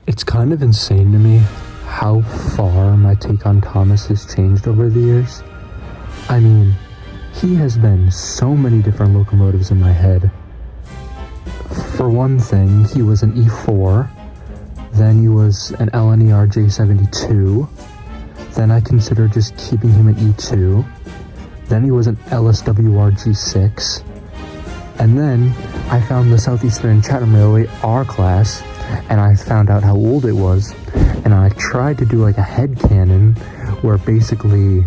It's kind of insane to me how far my take on Thomas has changed over the years. I mean, he has been so many different locomotives in my head. For one thing, he was an E4, then he was an LNER J72, then I considered just keeping him at E2, then he was an LSWR G6, and then I found the Southeastern Chatham Railway R class, and I found out how old it was, and I tried to do like a headcanon where basically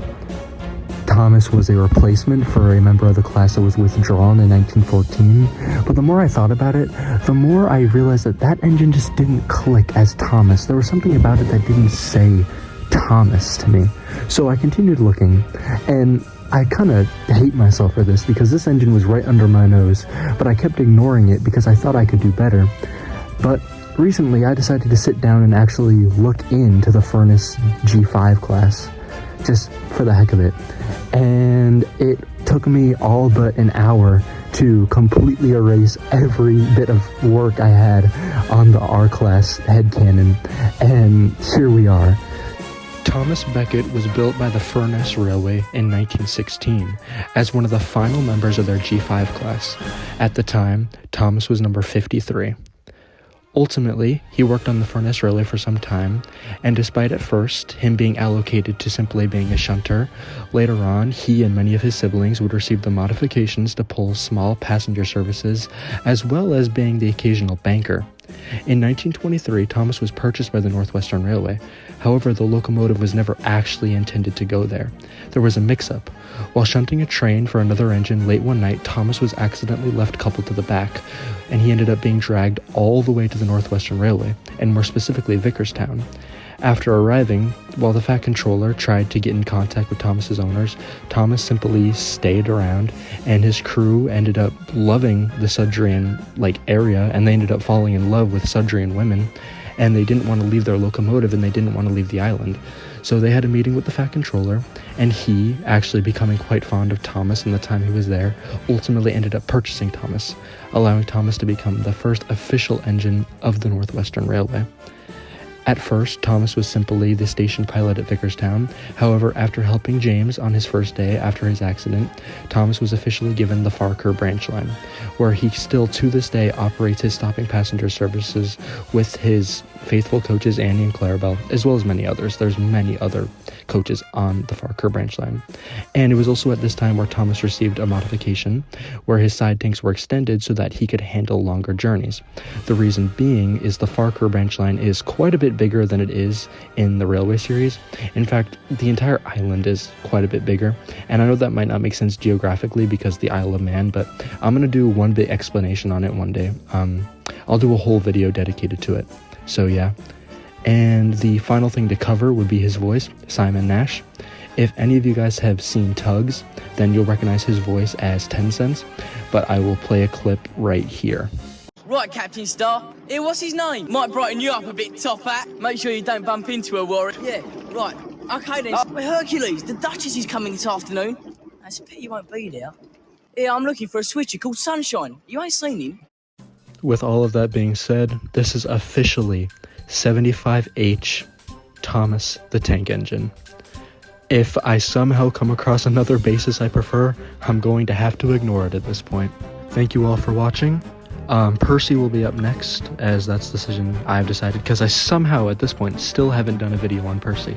Thomas was a replacement for a member of the class that was withdrawn in 1914, but the more I thought about it, the more I realized that that engine just didn't click as Thomas. There was something about it that didn't say Thomas to me. So I continued looking, and I kind of hate myself for this because this engine was right under my nose, but I kept ignoring it because I thought I could do better. But recently I decided to sit down and actually look into the Furnace G5 class, just for the heck of it. And it took me all but an hour to completely erase every bit of work I had on the R-Class headcanon, and here we are. Thomas Becket was built by the Furness Railway in 1916 as one of the final members of their G5 class. At the time, Thomas was number 53. Ultimately, he worked on the Furness Railway for some time, and despite at first him being allocated to simply being a shunter, later on he and many of his siblings would receive the modifications to pull small passenger services, as well as being the occasional banker. In 1923, Thomas was purchased by the Northwestern Railway. However, the locomotive was never actually intended to go there. There was a mix-up. While shunting a train for another engine late one night, Thomas was accidentally left coupled to the back, and he ended up being dragged all the way to the Northwestern Railway, and more specifically Vickerstown. After arriving, while the Fat Controller tried to get in contact with Thomas's owners, Thomas simply stayed around, and his crew ended up loving the Sudrian area, and they ended up falling in love with Sudrian women, and they didn't want to leave their locomotive, and they didn't want to leave the island. So they had a meeting with the Fat Controller, and he, actually becoming quite fond of Thomas in the time he was there, ultimately ended up purchasing Thomas, allowing Thomas to become the first official engine of the Northwestern Railway. At first, Thomas was simply the station pilot at Vickerstown. However, after helping James on his first day after his accident, Thomas was officially given the Farker branch line, where he still to this day operates his stopping passenger services with his faithful coaches Annie and Clarabelle, as well as many others. There's many other coaches on the Farker branch line. And it was also at this time where Thomas received a modification where his side tanks were extended so that he could handle longer journeys. The reason being is the Farker branch line is quite a bit bigger than it is in the railway series. In fact, the entire island is quite a bit bigger, and I know that might not make sense geographically because the Isle of Man, but I'm going to do one big explanation on it one day. I'll do a whole video dedicated to it. So yeah. And the final thing to cover would be his voice, Simon Nash. If any of you guys have seen Tugs, then you'll recognize his voice as 10 Cents, but I will play a clip right here. Right, Captain Star. Here, what's his name? Might brighten you up a bit, top hat. Make sure you don't bump into her, Warren. Yeah, right. Okay then. Hercules, the Duchess is coming this afternoon. That's a pity you won't be there. Yeah, I'm looking for a switcher called Sunshine. You ain't seen him? With all of that being said, this is officially 75H Thomas the Tank Engine. If I somehow come across another basis I prefer, I'm going to have to ignore it at this point. Thank you all for watching. Percy will be up next, as that's the decision I've decided, because I somehow at this point still haven't done a video on Percy.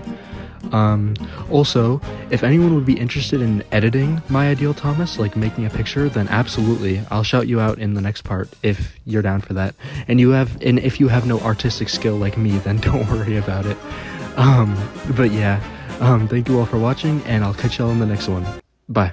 Also, if anyone would be interested in editing my ideal Thomas, like making a picture, then absolutely, I'll shout you out in the next part if you're down for that. And if you have no artistic skill like me, then don't worry about it. But yeah, thank you all for watching, and I'll catch y'all in the next one. Bye.